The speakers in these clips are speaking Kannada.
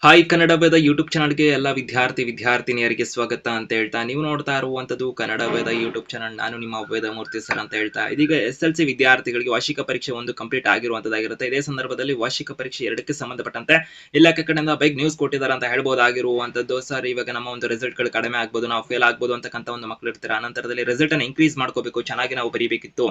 ಹಾಯ್ ಕನ್ನಡ ವೇದ ಯೂಟ್ಯೂಬ್ ಚಾನಲ್ಗೆ ಎಲ್ಲ ವಿದ್ಯಾರ್ಥಿನಿಯರಿಗೆ ಸ್ವಾಗತ ಅಂತ ಹೇಳ್ತಾ ನೀವು ನೋಡ್ತಾ ಇರುವಂತದ್ದು ಕನ್ನಡ ವೇದ ಯೂಟ್ಯೂಬ್ ಚಾನಲ್. ನಾನು ನಿಮ್ಮ ವೇದಮೂರ್ತಿ ಸರ್ ಅಂತ ಹೇಳ್ತಾ ಇದೀಗ SLC ವಿದ್ಯಾರ್ಥಿಗಳಿಗೆ ವಾರ್ಷಿಕ ಪರೀಕ್ಷೆ ಒಂದು ಕಂಪ್ಲೀಟ್ ಆಗಿರುವಂತದ್ದಾಗಿರುತ್ತೆ. ಇದೇ ಸಂದರ್ಭದಲ್ಲಿ ವಾರ್ಷಿಕ ಪರೀಕ್ಷೆ ಎರಡಕ್ಕೆ ಸಂಬಂಧಪಟ್ಟಂತೆ ಇಲಾಖೆ ಕಡೆಯಿಂದ ಬೈಕ್ ನ್ಯೂಸ್ ಕೊಟ್ಟಿದ್ದಾರೆ ಅಂತ ಹೇಳ್ಬೋದಾಗಿರುವಂತದ್ದು. ಸರ್, ಇವಾಗ ನಮ್ಮ ಒಂದು ರಿಸಲ್ಟ್ ಗಳು ಕಡಿಮೆ ಆಗ್ಬೋದು, ನಾವು ಫೇಲ್ ಆಗ್ಬೋದು ಅಂತಕ್ಕಂಥ ಒಂದು ಮಕ್ಕಳು ಇರ್ತಾರೆ. ಅನಂತರದಲ್ಲಿ ರಿಸಲ್ಟ್ ಅನ್ನು ಇನ್ಕ್ರೀಸ್ ಮಾಡ್ಕೋಬೇಕು, ಚೆನ್ನಾಗಿ ನಾವು ಬರೀಬೇಕಿತ್ತು,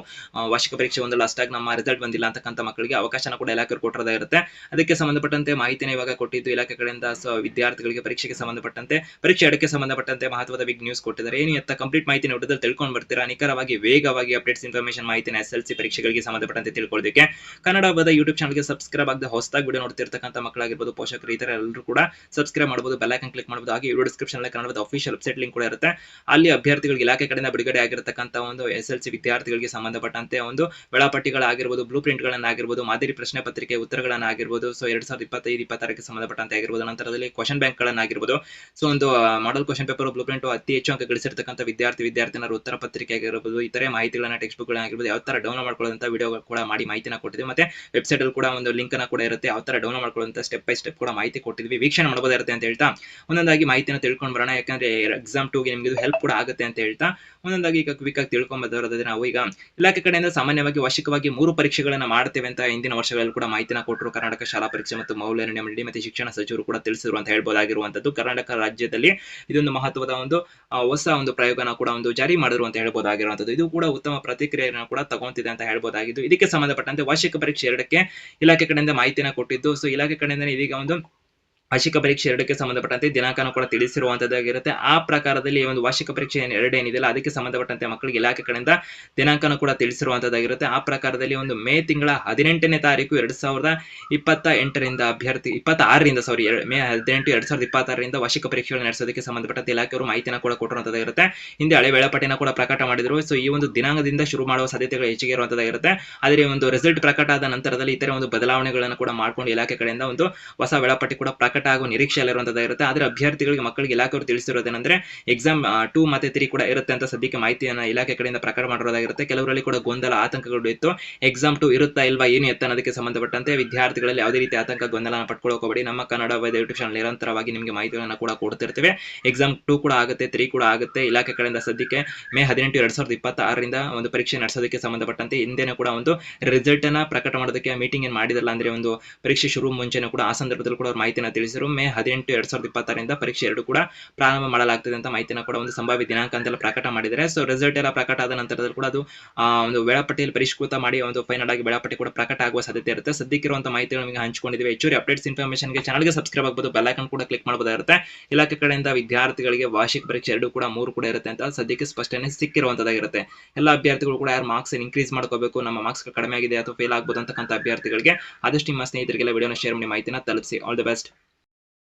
ವಾರ್ಷಿಕ ಪರೀಕ್ಷೆ ಒಂದಲ್ಲ ಅಷ್ಟಾಗಿ ನಮ್ಮ ರಿಸಲ್ಟ್ ಬಂದಿಲ್ಲ ಅಂತಕ್ಕಂಥ ಮಕ್ಕಳಿಗೆ ಅವಕಾಶನ ಕೂಡ ಇಲಾಖೆ ಕೊಟ್ಟಿರೋದಾಗಿರುತ್ತೆ. ಅದಕ್ಕೆ ಸಂಬಂಧಪಟ್ಟಂತೆ ಮಾಹಿತಿನ ಇವಾಗ ಕೊಟ್ಟಿದ್ದು ಇಲಾಖೆ ಕಡೆಯಿಂದ ವಿದ್ಯಾರ್ಥಿಗಳಿಗೆ ಪರೀಕ್ಷೆಗೆ ಸಂಬಂಧಪಟ್ಟಂತೆ ಪರೀಕ್ಷೆ ಎರಡಕ್ಕೆ ಸಂಬಂಧಪಟ್ಟಂತೆ ಮಹತ್ವದ ಬಿಗ್ ನ್ಯೂಸ್ ಕೊಟ್ಟಿದ್ದಾರೆ. ಏನು ಎತ್ತ ಕಂಪ್ಲೀಟ್ ಮಾಹಿತಿ ನೋಡಿದಲ್ಲಿ ತಿಳ್ಕೊಂಡು ಬರ್ತೀರಾ. ನಿಖರವಾಗಿ ವೇಗವಾಗಿ ಅಪ್ಡೇಟ್ಸ್ ಇನ್ಫಾರ್ಮೇಶನ್ ಮಾಹಿತಿನ SLC ಪರೀಕ್ಷೆಗಳಿಗೆ ಸಂಬಂಧಪಟ್ಟಂತೆ ತಿಳ್ಕೊಳ್ಳೋದಕ್ಕೆ ಕನ್ನಡ ವೇದ ಯೂಟ್ಯೂಬ್ ಚಾನಲ್ಗೆ ಸಬ್ಸ್ಕ್ರೈಬ್ ಆಗದೆ ಹೊಸದಾಗಿ ವಿಡಿಯೋ ನೋಡ್ತಿರ್ತಕ್ಕಂಥ ಮಕ್ಕಳಾಗಿರ್ಬೋದು, ಪೋಷಕರು ಇತರ ಎಲ್ಲರೂ ಕೂಡ ಸಬ್ಸ್ಕ್ರೈಬ್ ಮಾಡಬಹುದು, ಬೆಲ್ ಐಕಾನ್ ಕ್ಲಿಕ್ ಮಾಡಬಹುದು. ಹಾಗೆ ವಿಡಿಯೋ ಡಿಸ್ಕ್ರಿಪ್ಷನ್ ಅಲ್ಲಿ ಕನ್ನಡದ ಅಫಿಷಿಯಲ್ ವೆಬ್ಸೈಟ್ ಲಿಂಕ್ ಕೂಡ ಇರುತ್ತೆ. ಅಲ್ಲಿ ಅಭ್ಯರ್ಥಿಗಳಿಗೆ ಇಲಾಖೆ ಕಡೆಯಿಂದ ಬಿಡುಗಡೆ ಆಗಿರತಕ್ಕಂಥ ಒಂದು SLC ವಿದ್ಯಾರ್ಥಿಗಳಿಗೆ ಸಂಬಂಧಪಟ್ಟಂತೆ ಒಂದು ವೇಳಾಪಟ್ಟಿಗಳಾಗಿರ್ಬೋದು, ಬ್ಲೂ ಪ್ರಿಂಟ್ ಗಳನ್ನಾಗಿರ್ಬೋದು, ಮಾದರಿ ಪ್ರಶ್ನೆ ಪತ್ರಿಕೆ ಉತ್ತರಗಳನ್ನಾಗಿರ್ಬೋದು, ಸೊ 2025-26ಕ್ಕೆ ಸಂಬಂಧಪಟ್ಟಂತೆ ಆಗಿರ್ಬೋದು, ನಂತರದಲ್ಲಿ ಕ್ವಶನ್ ಬ್ಯಾಂಕ್ ಗಳನ್ನಾಗಿರ್ಬೋದು, ಸೊ ಒಂದು model question paper blue print ಅತಿ ಹೆಚ್ಚು ಅಂಕ ಗಳಿಸಿರ್ತಕ್ಕಂಥ ವಿದ್ಯಾರ್ಥಿನಿಯರ ಉತ್ತರ ಪತ್ರಿಕೆ ಆಗಿರಬಹುದು, ಇತರೆ ಮಾಹಿತಿಗಳನ್ನ ಟೆಕ್ಸ್ಟ್ ಬುಕ್ ಗಳಾಗಿರ್ಬೋದು, ಯಾವ ತರ ಡೌನ್ಲೋಡ್ ಮಾಡ್ಕೊಳ್ಳುವಂತ ವಿಡಿಯೋ ಕೂಡ ಮಾಡಿ ಮಾಹಿತಿನ ಕೊಟ್ಟಿದ್ವಿ. ಮತ್ತೆ ವೆಬ್ಸೈಟ್ ಅಲ್ಲಿ ಕೂಡ ಒಂದು ಲಿಂಕ್ ಅನ್ನ ಕೂಡ ಇರುತ್ತೆ, ಯಾವ ತರ ಡೌನ್ಲೋಡ್ ಮಾಡ್ಕೊಳ್ಳುವಂತ ಸ್ಟೆಪ್ ಬೈ ಸ್ಟೆಪ್ ಕೂಡ ಮಾಹಿತಿ ಕೊಟ್ಟಿದ್ವಿ. ವೀಕ್ಷಣೆ ಮಾಡಬಹುದಿರುತ್ತೆ ಅಂತ ಹೇಳ್ತಾ ಒಂದೊಂದಾಗಿ ಮಾಹಿತಿನ ತಿಳ್ಕೊಂಡು ಬರೋಣ. ಯಾಕಂದ್ರೆ ಎಕ್ಸಾಮ್ 2ಗೆ ನಿಮಗೆ ಹೆಲ್ಪ್ ಕೂಡ ಆಗುತ್ತೆ ಅಂತ ಹೇಳ್ತಾ ಒಂದೊಂದಾಗಿ ಈಗ ಕ್ವಿಕ್ ಆಗಿ ತಿಳ್ಕೊಂಡ್ ಬರೋದಾದ್ರೆ, ನಾವು ಈಗ ಇಲಾಖೆ ಕಡೆಯಿಂದ ಸಾಮಾನ್ಯವಾಗಿ ವಾರ್ಷಿಕವಾಗಿ 3 ಪರೀಕ್ಷೆಗಳನ್ನ ಮಾಡ್ತೇವೆ ಅಂತ ಹಿಂದಿನ ವರ್ಷಗಳಲ್ಲಿ ಕೂಡ ಮಾಹಿತಿನ ಕೊಟ್ಟರು. ಕರ್ನಾಟಕ ಶಾಲಾ ಪರೀಕ್ಷೆ ಮತ್ತು ಮೌಲ್ಯ ಮಂಡಳಿ ಮತ್ತೆ ಶಿಕ್ಷಣ ಸಚಿವರು ಕೂಡ ತಿಳಿಸಿದ್ರು ಅಂತ ಹೇಳ್ಬೋದಾಗಿರುವಂತದ್ದು. ಕರ್ನಾಟಕ ರಾಜ್ಯದಲ್ಲಿ ಇದೊಂದು ಮಹತ್ವದ ಒಂದು ಹೊಸ ಒಂದು ಪ್ರಯೋಗನ ಕೂಡ ಒಂದು ಜಾರಿ ಮಾಡಿದ್ರು ಅಂತ ಹೇಳ್ಬೋದಾಗಿರುವಂತದ್ದು. ಇದು ಕೂಡ ಉತ್ತಮ ಪ್ರತಿಕ್ರಿಯೆಯನ್ನು ಕೂಡ ತಗೊಂತಿದೆ ಅಂತ ಹೇಳ್ಬೋದಾಗಿದ್ದು. ಇದಕ್ಕೆ ಸಂಬಂಧಪಟ್ಟಂತೆ ವಾರ್ಷಿಕ ಪರೀಕ್ಷೆ ಎರಡಕ್ಕೆ ಇಲಾಖೆ ಕಡೆಯಿಂದ ಮಾಹಿತಿನ ಕೊಟ್ಟಿದ್ದು. ಸೊ ಇಲಾಖೆ ಕಡೆಯಿಂದ ಇದೀಗ ಒಂದು ವಾರ್ಷಿಕ ಪರೀಕ್ಷೆ ಎರಡಕ್ಕೆ ಸಂಬಂಧಪಟ್ಟಂತೆ ದಿನಾಂಕನ ಕೂಡ ತಿಳಿಸಿರುವಂತದ್ದಾಗಿರುತ್ತೆ. ಆ ಪ್ರಕಾರದಲ್ಲಿ ಒಂದು ವಾರ್ಷಿಕ ಪರೀಕ್ಷೆ ಎರಡು ಏನಿದೆಯಲ್ಲ ಅದಕ್ಕೆ ಸಂಬಂಧಪಟ್ಟಂತೆ ಮಕ್ಕಳಿಗೆ ಇಲಾಖೆ ಕಡೆಯಿಂದ ದಿನಾಂಕನ ಕೂಡ ತಿಳಿಸಿರುವಂತದ್ದಾಗಿರುತ್ತೆ. ಆ ಪ್ರಕಾರದಲ್ಲಿ ಒಂದು ಮೇ ತಿಂಗಳ 18ನೇ ತಾರೀಕು 2028ರಿಂದ ಮೇ 18 2026ರಿಂದ ವಾರ್ಷಿಕ ಪರೀಕ್ಷೆಗಳು ನಡೆಸೋದಕ್ಕೆ ಸಂಬಂಧಪಟ್ಟಂತೆ ಇಲಾಖೆಯವರು ಮಾಹಿತಿನ ಕೂಡ ಕೊಟ್ಟಿರುವಂತದ್ದಾಗಿರುತ್ತೆ. ಹಿಂದೆ ಹಳೆ ವೇಳಾಪಟ್ಟಿನ ಕೂಡ ಪ್ರಕಟ ಮಾಡಿದ್ರು. ಸೊ ಈ ಒಂದು ದಿನಾಂಕದಿಂದ ಶುರು ಮಾಡುವ ಸಾಧ್ಯತೆಗಳು ಹೆಚ್ಚಿಗೆ ಇರುವಂತದ್ದಾಗಿರುತ್ತೆ. ಆದರೆ ಒಂದು ರಿಸಲ್ಟ್ ಪ್ರಕಟ ಆದ ನಂತರದಲ್ಲಿ ಇತರ ಒಂದು ಬದಲಾವಣೆಗಳನ್ನು ಕೂಡ ಮಾಡ್ಕೊಂಡು ಇಲಾಖೆ ಕಡೆಯಿಂದ ಒಂದು ಹೊಸ ವೇಳಾಪಟ್ಟಿ ಕೂಡ ಪ್ರಕಟ ಆಗುವ ನಿರೀಕ್ಷೆಯಲ್ಲಿರುವಂತದ್ದಾಗಿರುತ್ತೆ. ಆದ್ರೆ ಅಭ್ಯರ್ಥಿಗಳಿಗೆ ಮಕ್ಕಳಿಗೆ ಇಲಾಖೆಯವರು ತಿಳಿಸಿರೋದೇನೆಂದ್ರೆ ಎಕ್ಸಾಮ್ 2 ಮತ್ತೆ 3 ಕೂಡ ಇರುತ್ತೆ ಅಂತ ಸದ್ಯಕ್ಕೆ ಮಾಹಿತಿಯನ್ನ ಇಲಾಖೆ ಕಡೆಯಿಂದ ಪ್ರಕಟ ಮಾಡಿರೋದಾಗಿರುತ್ತೆ. ಕೆಲವರಲ್ಲಿ ಕೂಡ ಗೊಂದಲ ಆತಂಕಗಳು ಇತ್ತು, ಎಕ್ಸಾಮ್ 2 ಇರುತ್ತಾ ಇಲ್ವಾ ಏನು ಎತ್ತ ಅನ್ನೋದಕ್ಕೆ ಸಂಬಂಧಪಟ್ಟಂತೆ ವಿದ್ಯಾರ್ಥಿಗಳಲ್ಲಿ ಯಾವುದೇ ರೀತಿ ಆತಂಕ ಗೊಂದಲನ ಪಟ್ಕೊಳ್ಳೋಕೆ ಹೋಗಬೇಡಿ. ನಮ್ಮ ಕನ್ನಡ ವೇದ ಯೂಟ್ಯೂಬ್ ಚಾನಲ್ ನಿರಂತರವಾಗಿ ನಿಮಗೆ ಮಾಹಿತಿಗಳನ್ನ ಕೂಡ ಕೊಡ್ತಿರ್ತೇವೆ. ಎಕ್ಸಾಮ್ 2 ಕೂಡ ಆಗುತ್ತೆ, 3 ಕೂಡ ಆಗುತ್ತೆ. ಇಲಾಖೆ ಕಡೆಯಿಂದ ಸದ್ಯಕ್ಕೆ ಮೇ 18 2026ರಿಂದ ಒಂದು ಪರೀಕ್ಷೆ ನಡೆಸೋದಕ್ಕೆ ಸಂಬಂಧಪಟ್ಟಂತೆ ಹಿಂದೆನೂ ಕೂಡ ಒಂದು ರಿಸಲ್ಟ್ ಅನ್ನ ಪ್ರಕಟ ಮಾಡೋದಕ್ಕೆ ಮೀಟಿಂಗ್ ಏನ್ ಮಾಡಿದಲ್ಲ, ಅಂದ್ರೆ ಒಂದು ಪರೀಕ್ಷೆ ಶುರು ಮುಂಚೆನೂ ಕೂಡ ಆ ಸಂದರ್ಭದಲ್ಲಿ ಕೂಡ ಮಾಹಿತಿನ ತಿಳಿಸಿರು. ಮೇ 18 2026ರಿಂದ ಪರೀಕ್ಷೆ 2 ಕೂಡ ಪ್ರಾರಂಭ ಮಾಡಲಾಗ್ತದೆ ಅಂತ ಮಾಹಿತಿನ ಕೂಡ ಒಂದು ಸಂಭಾವ್ಯ ದಿನಾಂಕ ಅಂತೆಲ್ಲ ಪ್ರಕಟ ಮಾಡಿದರೆ. ಸೊ ರಿಸಲ್ಟ್ ಎಲ್ಲ ಪ್ರಕಟ ಆದ ನಂತರದಲ್ಲಿ ಕೂಡ ಅದು ಒಂದು ವೇಳಾಪಟ್ಟಿಯಲ್ಲಿ ಪರಿಷ್ಕೃತ ಮಾಡಿ ಒಂದು ಫೈನಲ್ ಆಗಿ ವೇಳಾಪಟ್ಟಿ ಕೂಡ ಪ್ರಕಟ ಆಗುವ ಸಾಧ್ಯತೆ ಇರುತ್ತೆ. ಸದ್ಯಕ್ಕಿರುವಂತ ಮಾಹಿತಿಗಳು ನಿಮಗೆ ಹಂಚಿಕೊಂಡಿದ್ದೀವಿ. ಹೆಚ್ಚುವರಿ ಅಪ್ಡೇಟ್ಸ್ ಇನ್ಫಾರ್ಮೇಷನ್ಗೆ ಚಾನಲ್ಗೆ ಸಬ್ಸ್ಕ್ರೈಬ್ ಆಗಬಹುದು, ಬೆಲ್ ಐಕಾನ್ ಕೂಡ ಕ್ಲಿಕ್ ಮಾಡಬಹುದಾಗಿರುತ್ತೆ. ಇಲಾಖೆ ಕಡೆಯಿಂದ ವಿದ್ಯಾರ್ಥಿಗಳಿಗೆ ವಾರ್ಷಿಕ ಪರೀಕ್ಷೆ 2 ಕೂಡ 3 ಕೂಡ ಇರುತ್ತೆ ಅಂತ ಸದ್ಯಕ್ಕೆ ಸ್ಪಷ್ಟನೆ ಸಿಕ್ಕಿರುವಂತದ್ದಾಗಿರುತ್ತೆ. ಎಲ್ಲ ಅಭ್ಯರ್ಥಿಗಳು ಕೂಡ ಯಾರು ಮಾರ್ಕ್ಸ್ ಇನ್ಕ್ರೀಸ್ ಮಾಡ್ಕೋಬೇಕು, ನಮ್ಮ ಮಾರ್ಕ್ಸ್ ಕಡಿಮೆ ಆಗಿದೆ ಅಥವಾ ಫೇಲ್ ಆಗ್ಬೋದು ಅಂತಕ್ಕಂಥ ಅಭ್ಯರ್ಥಿಗಳಿಗೆ ಆದಷ್ಟು ನಿಮ್ಮ ಸ್ನೇಹಿತರಿಗೆಲ್ಲ ವಿಡಿಯೋನ ಶೇರ್ ಮಾಡಿ ಮಾಹಿತಿನ ತಲುಪಿಸಿ. All the best.